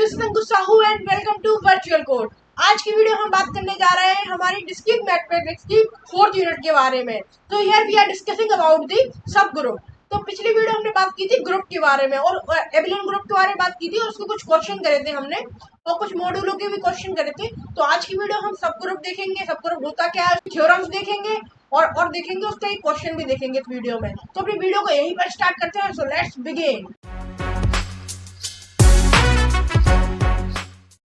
This is Ankush Sahu and welcome to virtual code. आज की video हम बात करने जा रहे हैं हमारी डिस्क्रीट मैथमेटिक्स की 4th यूनिट के बारे में। तो here we are discussing about the subgroup. तो पिछली वीडियो हमने बात की थी ग्रुप के बारे में और एबिलियन ग्रुप के बारे में बात की थी और उसके कुछ क्वेश्चन करे थे हमने और कुछ मॉड्यूलों के भी क्वेश्चन करे थे। तो आज की वीडियो हम सब ग्रुप देखेंगे, सब ग्रुप होता क्या है, थ्योरम्स देखेंगे और देखेंगे उसका एक क्वेश्चन भी देखेंगे इस वीडियो में। तो अपनी वीडियो को यहीं पर स्टार्ट करते हैं। So let's begin.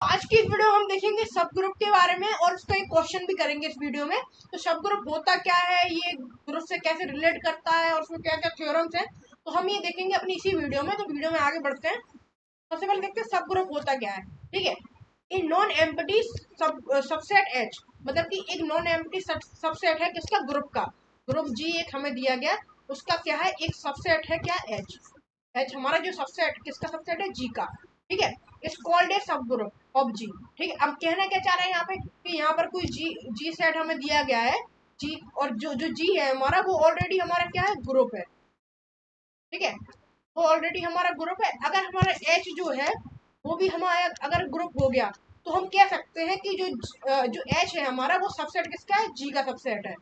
आज की इस वीडियो हम देखेंगे सब ग्रुप के बारे में और उसका एक क्वेश्चन भी करेंगे इस वीडियो में। तो सब ग्रुप होता क्या है, ये ग्रुप से कैसे रिलेट करता है और उसमें क्या क्या थ्योरम्स हैं, तो हम ये देखेंगे अपनी इसी वीडियो में। तो वीडियो में आगे बढ़ते हैं। सबसे पहले देखते हैं सब ग्रुप होता क्या है। ठीक है, in non empty subset H, मतलब कि एक नॉन एम्प्टी सबसेट है किसका, ग्रुप का। ग्रुप जी एक हमें दिया गया, उसका क्या है, एक सबसेट है क्या, एच। एच हमारा जो सबसेट, किसका सबसेट है, जी का। ठीक है, इस कॉल्ड ए सब ग्रुप ऑफ जी। ठीक है, अब कहना क्या चाह रहे हैं यहाँ पे कि यहाँ पर कोई जी सेट हमें दिया गया है, जी, और जो जो जी है हमारा वो ऑलरेडी हमारा क्या है, ग्रुप है। ठीक है, वो ऑलरेडी हमारा ग्रुप है। अगर हमारा एच जो है वो भी हमारा अगर ग्रुप हो गया तो हम कह सकते हैं कि जो एच है हमारा वो सबसेट किसका है, जी का सबसेट है।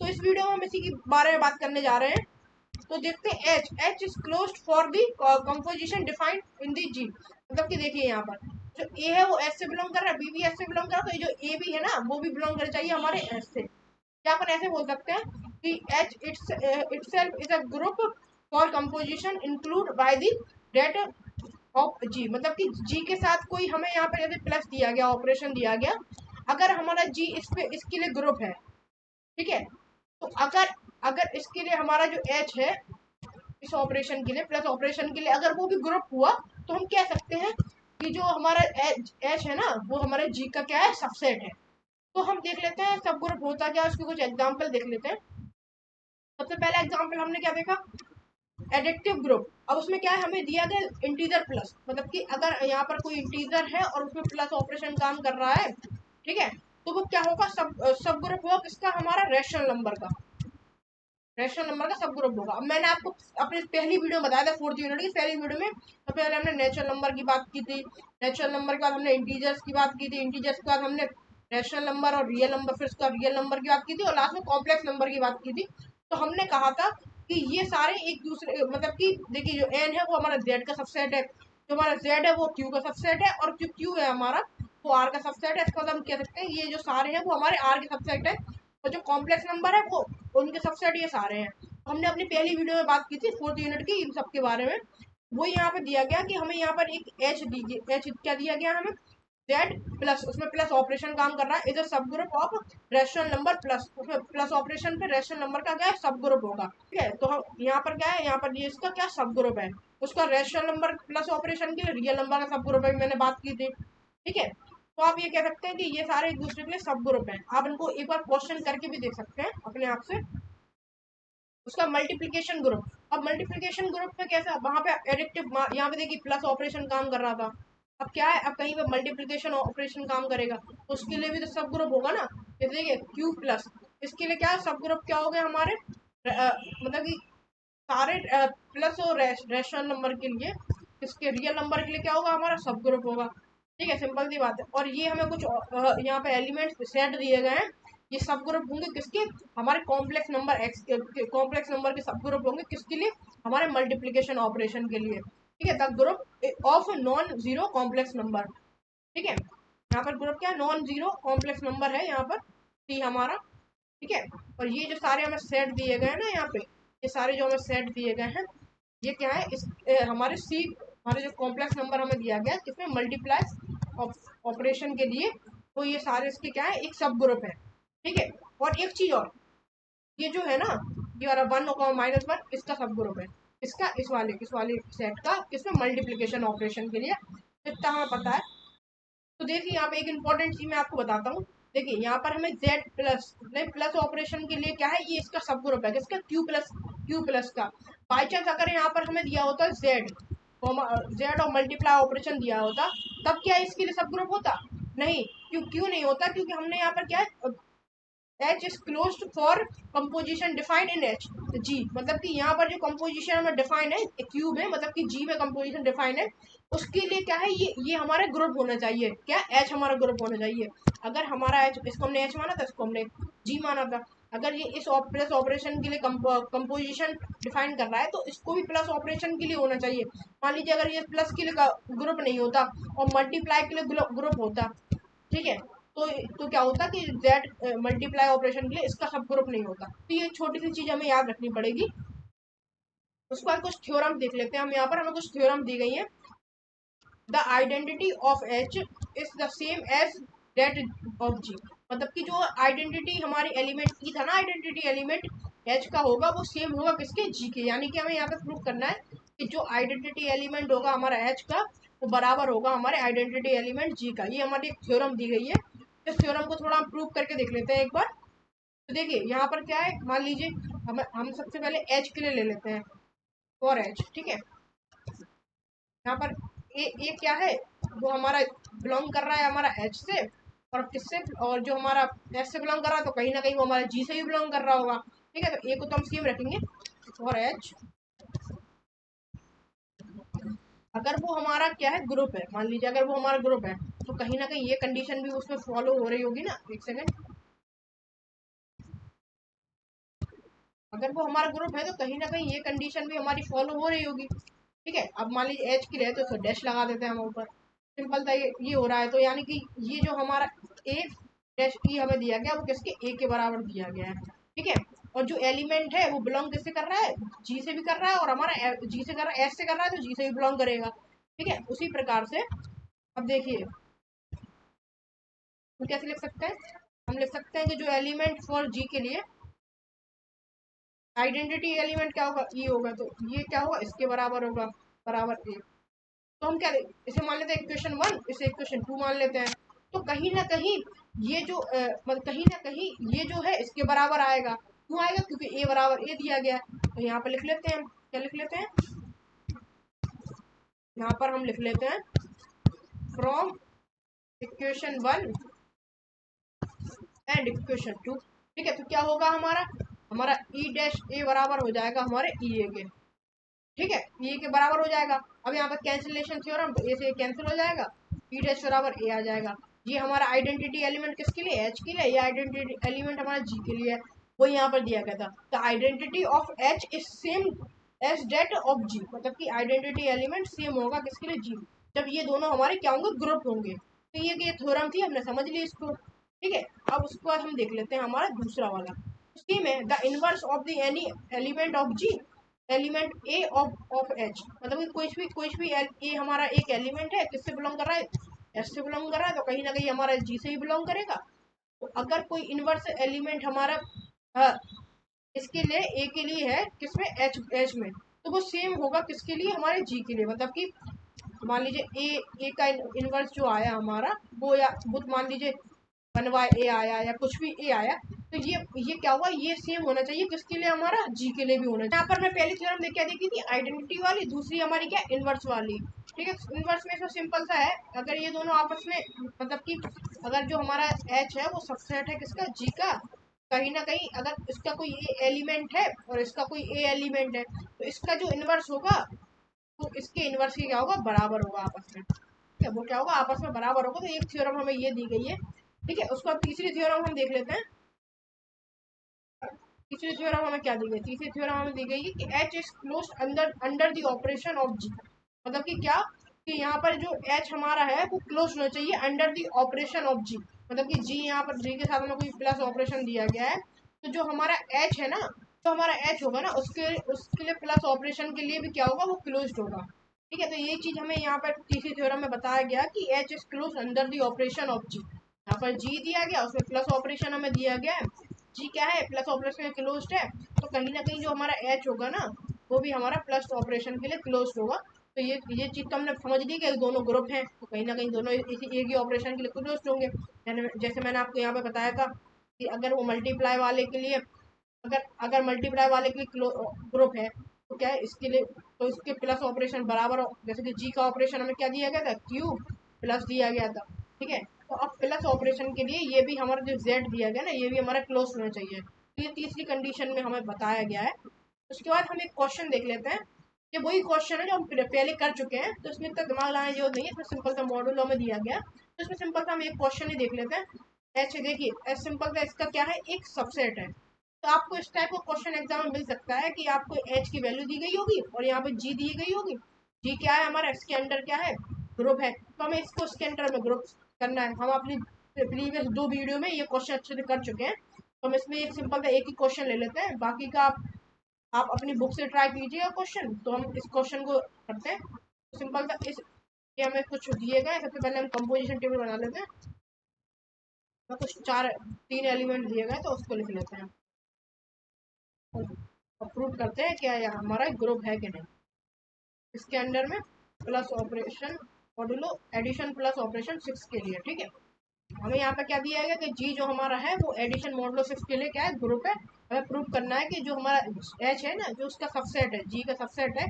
तो इस वीडियो में हम इसी के बारे में बात करने जा रहे हैं। तो देखते हैं H is closed for the composition defined in the G. मतलब कि देखिए यहाँ पर जो ए है वो एस से बिलोंग कर रहा है, बी भी एस से बिलोंग कर रहा है, तो जो ए भी है ना वो भी बिलोंग करना चाहिए हमारे एस से। क्या अपन ऐसे बोल सकते हैं कि H itself is a group for composition include by the that of G. मतलब कि जी के साथ कोई हमें यहाँ पे जैसे प्लस दिया गया, ऑपरेशन दिया गया, अगर हमारा जी इस पे इसके लिए ग्रुप है। ठीक है, तो अगर अगर इसके लिए हमारा जो एच है इस ऑपरेशन के लिए, प्लस ऑपरेशन के लिए अगर वो भी ग्रुप हुआ, तो हम कह सकते हैं कि जो हमारा एच है ना वो हमारे जी का क्या है, सबसेट है। तो हम देख लेते हैं सब ग्रुप होता क्या है, उसके कुछ एग्जाम्पल देख लेते हैं। सबसे पहला एग्जाम्पल हमने क्या देखा, एडिटिव ग्रुप। अब उसमें क्या है, हमें दिया गया इंटीजर प्लस, मतलब कि अगर यहाँ पर कोई इंटीजर है और उसमें प्लस ऑपरेशन काम कर रहा है, ठीक है, तो वो क्या होगा, सब ग्रुप होगा किसका, हमारा रैशनल नंबर का। रैशनल नंबर का सब ग्रुप होगा। अब मैंने आपको अपनी पहली वीडियो में बताया था, 4th यूनिट की पहली वीडियो में, सबसे पहले हमने नेचुरल नंबर की बात की थी, नेचुरल नंबर के बाद हमने इंटीजर्स की बात की थी, इंटीजर्स के बाद हमने रैशनल नंबर और रियल नंबर, फिर उसका रियल नंबर की बात की थी और लास्ट में कॉम्प्लेक्स नंबर की बात की थी। तो हमने कहा था कि ये सारे एक दूसरे, मतलब कि देखिए जो एन है वो हमारा जेड का सबसेट है, जो हमारा जेड है वो क्यू का सबसेट है, और जो क्यू है हमारा वो आर का सबसेट है। इसका मतलब हम कह सकते हैं ये जो सारे हैं वो हमारे आर के सबसेट है, और जो कॉम्प्लेक्स नंबर है वो उनके सबसेट ये सारे हैं। तो हमने अपनी पहली वीडियो में बात की थी 4th यूनिट की इन सब के बारे में। वो यहाँ पे दिया गया कि हमें यहाँ पर एक एच दीजिए, एच क्या दिया गया हमें, जेड प्लस, उसमें प्लस ऑपरेशन काम कर रहा है, इधर सब group of rational number plus, उसमें प्लस ऑपरेशन पे रैशनल नंबर का क्या है, सब ग्रुप होगा। ठीक है, तो हम यहाँ पर क्या है, यहाँ पर ये इसका क्या सब ग्रुप है, उसका रैशनल नंबर प्लस ऑपरेशन के लिए रियल नंबर का सब ग्रुप है, मैंने बात की थी। ठीक है, तो आप ये कह सकते हैं कि ये सारे एक दूसरे के लिए सब ग्रुप हैं। आप इनको एक बार क्वेश्चन करके भी देख सकते हैं अपने आप से। उसका मल्टीप्लिकेशन ग्रुप, अब मल्टीप्लिकेशन ग्रुप पे कैसा, वहां पे एडिक्टिव, यहाँ पे देखिए प्लस ऑपरेशन काम कर रहा था, अब क्या है, अब कहीं पे मल्टीप्लिकेशन ऑपरेशन काम करेगा, तो उसके लिए भी तो सब ग्रुप होगा ना। जैसे देखिए क्यू प्लस, इसके लिए क्या सब ग्रुप क्या हो गए हमारे, मतलब कि सारे प्लस और रैशनल नंबर के लिए, इसके रियल नंबर के लिए क्या होगा, हमारा सब ग्रुप होगा। ठीक है, सिंपल सी बात है। और ये हमें कुछ यहाँ पे एलिमेंट्स सेट दिए गए हैं, ये सब ग्रुप होंगे किसके, हमारे कॉम्प्लेक्स नंबर एक्स के, कॉम्प्लेक्स नंबर के सब ग्रुप होंगे किसके लिए, हमारे मल्टीप्लिकेशन ऑपरेशन के लिए। ठीक है, the group of non zero complex number. ठीक है, यहाँ पर ग्रुप क्या है, नॉन जीरो कॉम्प्लेक्स नंबर है यहाँ पर सी हमारा। ठीक है, और ये जो सारे हमें सेट दिए गए हैं ना यहाँ पे, ये सारे जो हमें सेट दिए गए हैं, ये क्या है, इस हमारे सी, हमारे जो कॉम्प्लेक्स नंबर हमें दिया गया किसमें, मल्टीप्लाई ऑपरेशन के लिए, तो ये सारे इसके क्या है, एक सब ग्रुप है। ठीक है, और एक चीज और, ये जो है ना, ये वाला 1 और -1 इसका सब ग्रुप है, इसका इस वाले सेट का, किसमें, मल्टीप्लिकेशन ऑपरेशन के लिए। तो इतना हमें पता है। तो देखिए यहाँ पे एक इंपॉर्टेंट चीज मैं आपको बताता हूँ। देखिए यहाँ पर हमें z प्लस, नहीं प्लस ऑपरेशन के लिए क्या है, ये इसका सब ग्रुप है किसका, q प्लस का। बाई चांस अगर यहाँ पर हमें दिया होता z और मल्टीप्लाई ऑपरेशन दिया होता, तब क्या इसके लिए सब ग्रुप होता, नहीं, क्यों नहीं होता, क्योंकि हमने यहाँ पर क्या है, H is close for composition defined in H G, मतलब कि यहाँ पर जो कंपोजिशन हमें डिफाइन है क्यूब है, मतलब कि जी में कंपोजिशन डिफाइन है, उसके लिए क्या है, ये हमारा ग्रुप होना चाहिए, क्या एच हमारा ग्रुप होना चाहिए। अगर हमारा एच, इसको हमने एच माना था, इसको हमने जी माना था, अगर ये इस प्लस ऑपरेशन के लिए कंपोजिशन डिफाइन कर रहा है तो इसको भी प्लस ऑपरेशन के लिए होना चाहिए। मान लीजिए अगर ये प्लस के लिए ग्रुप नहीं होता और मल्टीप्लाई के लिए ग्रुप होता, ठीक है, तो क्या होता कि जेड मल्टीप्लाई ऑपरेशन के लिए इसका सब ग्रुप नहीं होता। तो ये छोटी सी चीज हमें याद रखनी पड़ेगी। उसके बाद कुछ थ्योरम देख लेते हैं हम, यहाँ पर हमें कुछ थ्योरम दी गई है। The identity of H is the same as that of G, मतलब कि जो आइडेंटिटी हमारी एलिमेंट की था ना, आइडेंटिटी एलिमेंट एच का होगा वो सेम होगा किसके, जी के। यानी कि हमें यहाँ पे प्रूव करना है कि जो आइडेंटिटी एलिमेंट होगा हमारा एच का वो बराबर होगा हमारे आइडेंटिटी एलिमेंट जी का। ये हमारी एक थ्योरम दी गई है। इस थ्योरम को थोड़ा हम प्रूव करके देख लेते हैं एक बार। तो देखिए यहाँ पर क्या है, मान लीजिए हम सबसे पहले एच के लिए ले लेते हैं, फॉर एच, ठीक है। यहाँ पर ए क्या है, वो हमारा बिलोंग कर रहा है हमारा एच से, और किससे, और जो हमारा एच से बिलोंग कर रहा है तो कहीं ना कहीं वो हमारा जी से भी बिलोंग कर रहा होगा, ठीक है। तो ए को तो हम सेम रखेंगे, फॉर एच अगर वो हमारा क्या है, ग्रुप है, मान लीजिए अगर वो हमारा ग्रुप है तो कहीं ना कहीं ये कंडीशन भी उसमें फॉलो हो रही होगी ना। एक सेकेंड, अगर वो हमारा ग्रुप है तो कहीं ना कहीं ये कंडीशन भी हमारी फॉलो हो रही होगी, ठीक है। अब मान लीजिए एच की रहे तो डैश लगा देते हैं हम ऊपर, सिंपल था, ये हो रहा है। तो यानी कि ये जो हमारा ए डैश ई हमें दिया गया वो किसके, ए के बराबर दिया गया है, ठीक है। और जो एलिमेंट है वो बिलोंग किससे कर रहा है, जी से भी कर रहा है, और हमारा जी से कर रहा है, एस से कर रहा है तो जी से भी बिलोंग करेगा, ठीक है। उसी प्रकार से अब देखिए हम कैसे लिख सकते हैं, हम लिख सकते हैं कि जो एलिमेंट फॉर जी के लिए आइडेंटिटी एलिमेंट क्या होगा, ई होगा, तो ये क्या होगा, इसके बराबर होगा, बराबर ए। तो हम क्या इसे मान लेते हैं इक्वेशन 1, इसे इक्वेशन 2 मान लेते हैं। तो कहीं ना कहीं ये जो मतलब कहीं ना कहीं ये जो है इसके बराबर आएगा। क्यों आएगा, क्योंकि ए बराबर ए दिया गया है। तो यहाँ पर लिख लेते हैं, क्या लिख लेते हैं, यहाँ पर हम लिख लेते हैं फ्रॉम इक्वेशन 1 एंड इक्वेशन 2, ठीक है। तो क्या होगा हमारा, हमारा ई डैश ए बराबर हो जाएगा हमारे ई ए के, ठीक है, ये के बराबर हो जाएगा। अब यहाँ पर कैंसिलेशन थ्योरम, तो ए से कैंसिल हो जाएगा, ई डैश बराबर ए आ जाएगा। ये हमारा आइडेंटिटी एलिमेंट किसके लिए, एच के लिए, ये आइडेंटिटी एलिमेंट हमारा जी के लिए है, वो यहाँ पर दिया गया था। The identity of H is same as that of G, मतलब कि आइडेंटिटी एलिमेंट सेम होगा किसके लिए, जी, जब ये दोनों हमारे क्या होंगे, ग्रुप होंगे। तो ये थ्योरम थी, हमने समझ ली इसको, ठीक है। अब उसके बाद हम देख लेते हैं हमारा दूसरा वाला। उसी में the inverse of the any element of G element a of H, मतलब कि कोई भी ए हमारा एक एलिमेंट है, किससे बिलोंग कर रहा है, एच से बिलोंग कर रहा है, तो कहीं ना कहीं हमारा जी से ही बिलोंग करेगा। तो अगर कोई इनवर्स एलिमेंट हमारा हाँ, इसके लिए ए के लिए है किसमें, एच एच में, तो वो सेम होगा किसके लिए, हमारे जी के लिए। मतलब कि मान लीजिए ए का इनवर्स जो आया हमारा वो, या वो मान लीजिए 1 ए आया या कुछ भी ए आया, तो ये क्या हुआ, ये सेम होना चाहिए किसके लिए, हमारा जी के लिए भी होना चाहिए। यहाँ पर मैं पहली थ्योरम देख क्या देखी थी, आइडेंटिटी वाली, दूसरी हमारी क्या, इनवर्स वाली, ठीक है। इनवर्स में इसमें सिंपल सा है, अगर ये दोनों आपस में मतलब कि अगर जो हमारा एच है वो सबसेट है किसका, जी का, कहीं ना कहीं अगर इसका कोई ए एलिमेंट है और इसका कोई ए एलिमेंट है, तो इसका जो इनवर्स होगा तो इसके इनवर्स की क्या होगा, बराबर होगा आपस में, ठीक है। वो क्या होगा, आपस में बराबर होगा। तो एक थ्योरम हमें ये दी गई है, ठीक है। उसका तीसरी थ्योरम हम देख लेते हैं। तीसरी थ्योरम हमें क्या दी गई, तीसरी थ्योरम हमें दी गई है कि H is close under under the operation of G, मतलब कि क्या, कि यहाँ पर जो एच हमारा है वो क्लोज होना चाहिए under the operation of G, मतलब कि जी यहाँ पर जी के साथ में कोई प्लस ऑपरेशन दिया गया है, तो जो हमारा एच है ना, तो हमारा एच होगा ना, उसके लिए प्लस ऑपरेशन के लिए भी क्या होगा, वो क्लोज होगा, ठीक है। तो ये चीज हमें यहाँ पर तीसरी थ्योरम में बताया गया कि H is close under the operation of G. यहाँ पर जी दिया गया, उसमें प्लस ऑपरेशन हमें दिया गया है, जी क्या है, प्लस ऑपरेशन क्लोज्ड है, तो कहीं ना कहीं जो हमारा एच होगा ना वो भी हमारा प्लस ऑपरेशन के लिए क्लोज्ड होगा। तो ये चीज तो हमने समझ ली कि दोनों ग्रुप हैं, तो कहीं ना कहीं दोनों इसी एक ही ऑपरेशन के लिए क्लोज्ड होंगे। जैसे मैंने आपको यहाँ पे बताया था कि अगर वो मल्टीप्लाई वाले के लिए, अगर अगर मल्टीप्लाई वाले के लिए ग्रुप है तो क्या है, इसके लिए तो इसके प्लस ऑपरेशन बराबर हो, जैसे कि जी का ऑपरेशन हमें क्या दिया गया था, क्यूब प्लस दिया गया था, ठीक है। तो अब प्लस ऑपरेशन के लिए ये भी हमारा जो जेड दिया गया ना, ये भी हमारा क्लोज होना चाहिए। तो ये तीसरी कंडीशन में हमें बताया गया है। उसके बाद हम एक क्वेश्चन देख लेते हैं। ये वही क्वेश्चन है जो हम पहले कर चुके हैं, तो इसमें इतना दिमाग लगाने की जरूरत नहीं है। इसमें सिंपल सा मॉडुलो में दिया गया, तो इसमें सिंपल सा हम एक क्वेश्चन ही देख लेते हैं। एच देखिए, एच सिंपल सा इसका क्या है, एक सबसेट है। तो आपको इस टाइप का क्वेश्चन एग्जाम में मिल सकता है कि आपको एच की वैल्यू दी गई होगी और यहाँ पे जी दी गई होगी। जी क्या है हमारा, इसके अंडर क्या है, ग्रुप है। तो हमें इसको इसके अंडर में ग्रुप करना है। हम अपनी प्रीवियस 2 वीडियो में ये क्वेश्चन अच्छे से कर चुके हैं। तो हम इसमें एक सिंपल सा एक ही क्वेश्चन ले लेते हैं, बाकी का आप अपनी बुक से ट्राई कीजिएगा क्वेश्चन। तो हम इस क्वेश्चन को करते हैं। तो सिंपल सा इस ये हमें कुछ दिए गए। सबसे पहले हम कंपोजिशन टेबल बना लेते हैं। तो कुछ 3 एलिमेंट दिए गए, तो उसको लिख लेते हैं और प्रूव करते हैं क्या यह हमारा ग्रुप है कि नहीं। इसके अंडर में plus operation modulo addition plus operation 6 के लिए, ठीक है। हमें यहाँ पे क्या दिया है कि जी जो हमारा है वो एडिशन मॉडुलो 6 के लिए क्या है, ग्रुप है। हमें प्रूव करना है कि जो हमारा एच है ना, जो उसका सबसेट है, जी का सबसेट है,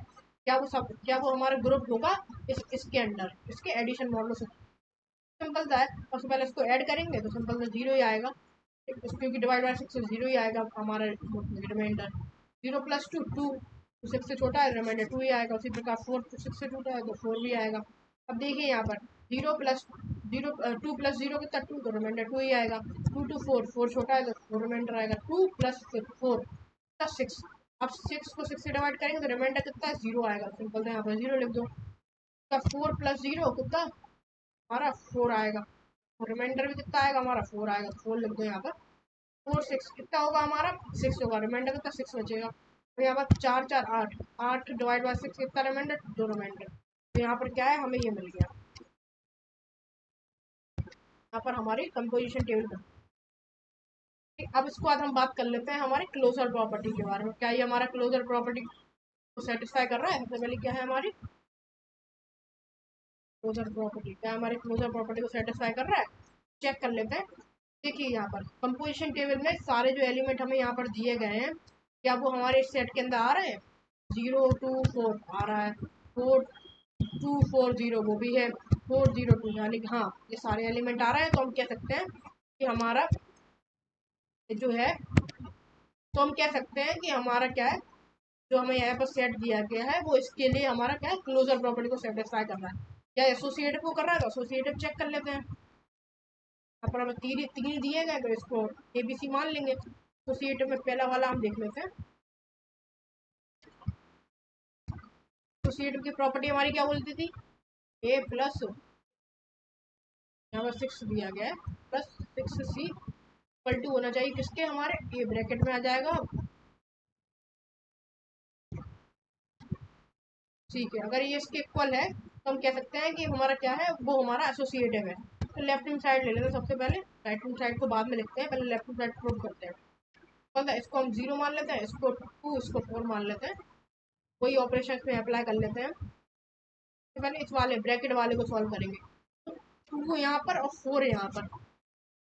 क्या वो हमारा ग्रुप होगा इसके अंडर, इसके एडिशन मॉडुलो 6। सिंपल सा है। सबसे पहले इसको ऐड करेंगे तो सिंपल सा जीरो ही आएगा, क्योंकि डिवाइड बाय 6 से जीरो ही आएगा हमारा रिमाइंडर। 0 + 2 2 6 से छोटा है, रिमाइंडर 2 ही आएगा। उसी प्रकार 4 6 से छोटा है तो 4 भी आएगा। अब देखिए यहाँ पर 2 + 0 कितना 2, तो रिमाइंडर 2 ही आएगा। 2 to 4 4 छोटा है तो रिमाइंडर आएगा 2 + 4 6। अब 6 को 6 से डिवाइड करेंगे तो रिमाइंडर कितना है, 0 आएगा। सिंपल से यहाँ पर 0 लिख दो। 4 + 0 कितना हमारा 4 आएगा, और रिमाइंडर भी कितना आएगा हमारा 4 आएगा। 4 लिख दो यहाँ पर। 4 6 कितना होगा हमारा 6 होगा, रिमाइंडर कितना 6 बचेगा। तो यहाँ पर 4 4 8 8 डिवाइड बाय 6 कितना रिमाइंडर 2 रिमाइंडर। तो यहाँ पर क्या है, हमें ये मिल गया। यहाँ पर हमारी कंपोजिशन टेबल बन। अब इसके बाद हम बात कर लेते हैं हमारे क्लोजर प्रॉपर्टी के बारे में। क्या ये हमारा क्लोजर प्रॉपर्टी को सेटिस्फाई कर रहा है। सबसे पहले क्या है हमारी क्लोजर प्रॉपर्टी, क्या हमारी क्लोजर प्रॉपर्टी को सेटिस्फाई कर रहा है, चेक कर लेते हैं। देखिए यहाँ पर कंपोजिशन टेबल में सारे जो एलिमेंट हमें यहाँ पर दिए गए हैं, क्या वो हमारे सेट के अंदर आ रहे हैं। 0 2 4 आ रहा है, 4 2 4 0 वो भी है, 4 0 2, यानी कि हाँ ये सारे एलिमेंट आ रहे हैं। तो हम कह सकते हैं कि हमारा जो है, तो हम कह सकते हैं कि हमारा क्या है, जो हमें यहाँ पर सेट दिया गया है वो इसके लिए हमारा क्या है, क्लोजर प्रॉपर्टी को सेटिस्फाई कर रहा है। क्या एसोसिएटिव को कर रहा है, तो एसोसिएटिव चेक कर लेते हैं। पर हमें तीन दिए गए तो इसको ABC मान लेंगे। एसोसिएटिव में पहला वाला हम देख लेते हैं। एसोसिएटिव की प्रॉपर्टी हमारी क्या बोलती थी, A प्लस यहाँ पर 6 दिया गया है, प्लस 6C इक्वल टू होना चाहिए किसके, हमारे ये ब्रैकेट में आ जाएगा। ठीक है, अगर ये इसके इक्वल है तो हम कह सकते हैं कि हमारा क्या है, वो हमारा एसोसिएटिव है। तो लेफ्ट हैंड साइड ले लेते हैं सबसे पहले, राइट हैंड साइड को बाद में लिखते हैं, पहले लेफ्ट हैंड साइड प्रूव करते हैं। पता है, इसको हम 0 मान लेते हैं, इसको 2, इसको 4 मान लेते हैं। वही ऑपरेशन में अप्लाई कर लेते हैं। तो पहले इस वाले ब्रैकेट वाले को सॉल्व करेंगे। 2 यहाँ पर और 4 यहाँ पर,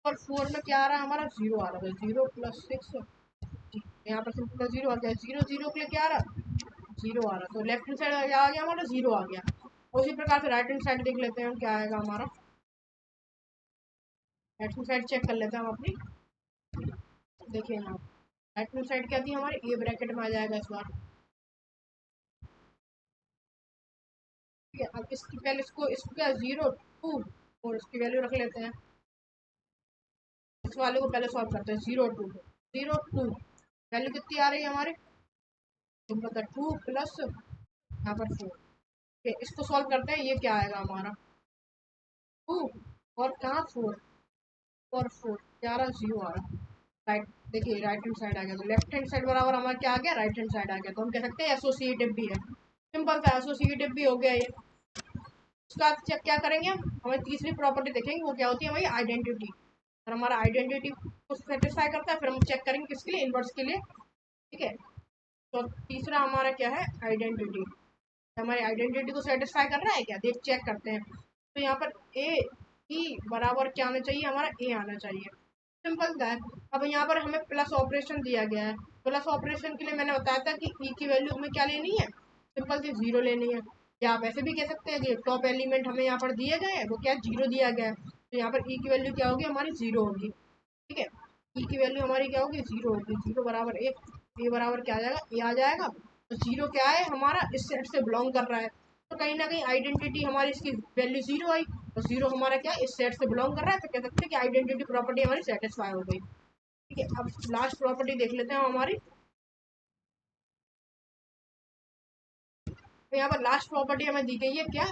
और 4 में क्या आ रहा है हमारा 0 आ रहा है। 0 + 6 यहाँ पर सिंपल 0 आ गया। 0 0 के लिए क्या आ रहा, 0 आ रहा। तो लेफ्ट हैंड साइड आ गया हमारा 0 आ गया। उसी प्रकार से राइट हैंड साइड देख लेते हैं हम क्या आएगा हमारा। राइट हैंड साइड चेक कर लेते हैं हम अपनी। देखिए यहाँ राइट हैंड साइड क्या थी हमारी, ये ब्रैकेट में आ जाएगा इस बार। ठीक है, अब इसकी पहले इसको क्या 0 2 और इसकी वैल्यू रख लेते हैं। इस वाले को पहले सॉल्व करते हैं। 0 2 0 2 वैल्यू कितनी आ रही है हमारी, सिंपल 2 प्लस यहाँ पर 4। इसको सॉल्व करते हैं, ये क्या आएगा हमारा 2 और कहाँ 4 और 4 क्या आ रहा 0 आ रहा। राइट, देखिए राइट हैंड साइड आ गया, तो लेफ्ट हैंड साइड बराबर हमारा क्या आ गया, राइट हैंड साइड आ गया। तो हम कह सकते हैं एसोसिएटिव भी है। सिंपल सा एसोसिएटिव भी हो गया ये। उसके बाद चेक क्या करेंगे हमें तीसरी प्रॉपर्टी देखेंगे, वो क्या होती है हमारी आइडेंटिटी। और हमारा आइडेंटिटी को सेटिस्फाई करता है, फिर हम चेक करेंगे किसके लिए, इनवर्स के लिए। ठीक है, तो तीसरा हमारा क्या है, आइडेंटिटी। हमारी आइडेंटिटी को सेटिस्फाई कर रहा है क्या, देख चेक करते हैं। तो यहाँ पर ए ई बराबर क्या आना चाहिए, हमारा ए आना चाहिए। सिंपल सा है। अब यहाँ पर हमें प्लस ऑपरेशन दिया गया है। प्लस ऑपरेशन के लिए मैंने बताया था कि ई की वैल्यू हमें क्या लेनी है, सिंपल सी 0 लेनी है। या आप ऐसे भी कह सकते हैं कि टॉप एलिमेंट हमें यहाँ पर दिए गए हैं वो क्या 0 दिया गया है। तो यहाँ पर ई की वैल्यू क्या होगी हमारी 0 होगी। ठीक है, ई की वैल्यू हमारी क्या होगी 0 होगी। 0 बराबर ए, ए बराबर क्या आ जाएगा ए आ जाएगा। तो 0 क्या है हमारा इस सेट से बिलोंग कर रहा है, तो कहीं ना कहीं आइडेंटिटी हमारी इसकी वैल्यू 0 आई। तो 0 हमारा क्या इस सेट से बिलोंग कर रहा है, तो कह सकते हैं कि आइडेंटिटी प्रॉपर्टी हमारी सेटिस्फाई हो गई। ठीक है, अब लास्ट प्रॉपर्टी देख लेते हैं हमारी। तो यहाँ पर लास्ट प्रॉपर्टी हमें दी गई है क्या,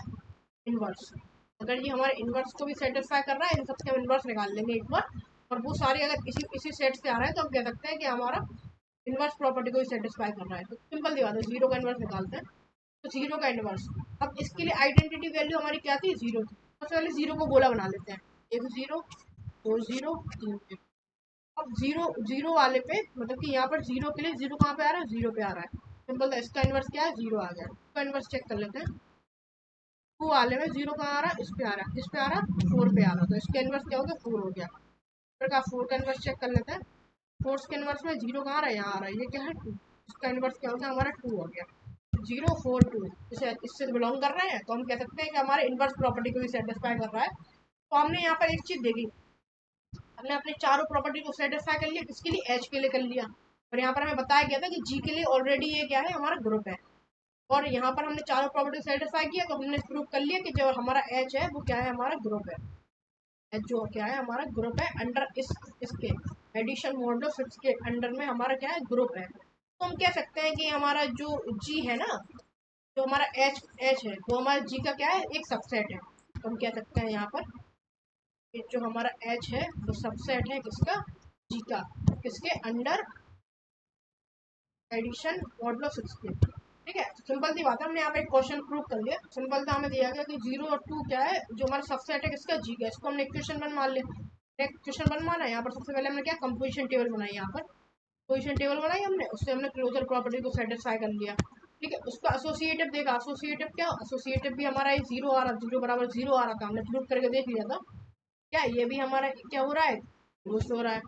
इनवर्स। अगर ये हमारे इनवर्स को भी सेटिस्फाई कर रहा है, इन सबसे हम इनवर्स निकाल लेंगे एक बार, और वो सारे अगर इसी इसी सेट से आ रहा है तो हम कह सकते हैं कि हमारा इनवर्स प्रॉपर्टी को ही सेटिस्फाई कर रहा है। तो सिंपल सी बात है, 0 का इनवर्स निकालते हैं। तो 0 का इनवर्स, अब इसके लिए आइडेंटिटी वैल्यू हमारी क्या थी 0 थी। सबसे पहले 0 को गोला बना लेते हैं, 1 0 2 0 3 0। अब 0 0 वाले पे मतलब कि यहाँ पर 0 के लिए 0 कहाँ पे आ रहा है 0 पे आ रहा है। सिंपल था, इसका इनवर्स क्या है 0 आ गया। इसका इनवर्स चेक कर लेते हैं। 2 वाले में 0 कहाँ आ रहा है इस पे आ रहा है, इस पे आ रहा है 4 पे आ रहा है, तो इसका इनवर्स क्या हो गया 4 हो गया। फिर का 4 का इनवर्स चेक कर लेते हैं। 4 के इनवर्स में 0 कहाँ आ रहा है यहाँ आ रहा है, ये क्या है 2। इसका इनवर्स क्या हो गया हमारा 2 हो गया। 0 4 2 इसे इससे बिलोंग कर रहे हैं, तो हम कह सकते हैं कि हमारे इनवर्स प्रॉपर्टी को भी सेटिस्फाई कर रहा है। तो हमने यहाँ पर एक चीज देखी, हमने अपने चारों प्रॉपर्टी को सेटिस्फाई कर लिया, किसके लिए एच के लिए कर लिया। और यहाँ पर हमें बताया गया था कि जी के लिए ऑलरेडी ये क्या है हमारा ग्रुप है। और यहाँ पर हमने चारों प्रॉपर्टी सेटिस्फाई किया, तो हमने प्रूव कर लिया कि जो हमारा एच है वो क्या है हमारा ग्रुप है। एच जो क्या है हमारा ग्रुप है अंडर इसके एडिशन मॉडल 6 के अंडर में हमारा क्या है ग्रुप है। तो हम कह सकते हैं कि हमारा जो जी है ना, जो हमारा एच एच है वो हमारा जी का क्या है एक सबसेट है। तो हम कह सकते हैं यहाँ पर कि जो हमारा एच है वो सबसेट है किसका, जी का, किसके अंडर एडिशन मॉडुलो 6 के। ठीक है, सिंपल सी बात है, हमने यहाँ पे एक क्वेश्चन प्रूव कर लिया। सिंपल था, हमें दिया गया कि 0 और 2 क्या है जो हमारा सबसेट है किसका जी का, इसको हमने इक्वेशन वन मान लिया। इक्वेशन वन माना, यहाँ पर सबसे पहले हमने क्या कंपोजिशन टेबल बनाई, यहाँ पर पोजीशन टेबल बनाई हमने, उससे हमने क्लोजर प्रॉपर्टी को सेटिस्फाई कर लिया। ठीक है, उसका एसोसिएटिव देखा, एसोसिएटिव क्या, एसोसिएटिव भी हमारा ये 0 आ रहा, 0 बराबर 0 आ रहा था, हमने प्रूव करके देख लिया था। क्या ये भी हमारा क्या हो रहा है रोस्ट हो रहा है,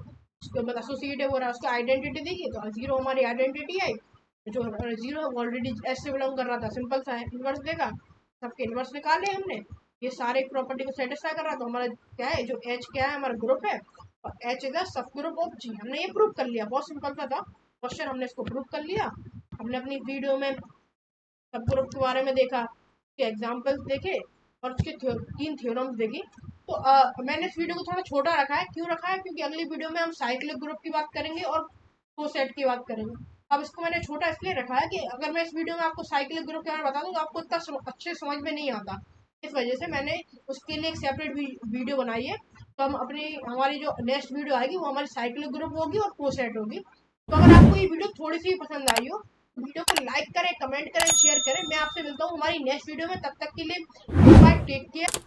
उसके बाद एसोसिएटिव हो रहा है। उसका आइडेंटिटी देखिए तो 0 हमारी आइडेंटिटी आई, जो 0 ऑलरेडी एस से बिलोंग कर रहा था। सिंपल सा है, इनवर्स देखा, सबके इनवर्स निकाले हमने, ये सारे प्रॉपर्टी को सेटिस्फाई कर रहा है। तो हमारा क्या है जो एच क्या है हमारा ग्रुप है, और H is the subgroup of G. हमने ये प्रूव कर लिया, बहुत सिंपल सा था क्वेश्चन, हमने इसको प्रूव कर लिया। हमने अपनी वीडियो में सब ग्रुप के बारे में देखा, उसके एग्जाम्पल्स देखे, और उसके 3 थ्योरम्स देखी। तो मैंने इस वीडियो को थोड़ा छोटा रखा है, क्यों रखा है क्योंकि अगली वीडियो में हम साइक्लिक ग्रुप की बात करेंगे और कोसेट की बात करेंगे। अब इसको मैंने छोटा इसलिए रखा है कि अगर मैं इस वीडियो में आपको साइक्लिक ग्रुप के बारे में बता दूँ तो आपको इतना अच्छे समझ में नहीं आता। इस वजह से मैंने उसके लिए एक सेपरेट वीडियो बनाई है। तो हम अपनी हमारी जो नेक्स्ट वीडियो आएगी वो हमारी साइक्लिक ग्रुप होगी और कोसेट होगी। तो अगर आपको ये वीडियो थोड़ी सी पसंद आई हो, वीडियो को लाइक करें, कमेंट करें, शेयर करें। मैं आपसे मिलता हूँ हमारी नेक्स्ट वीडियो में, तब तक के लिए बाय, टेक केयर।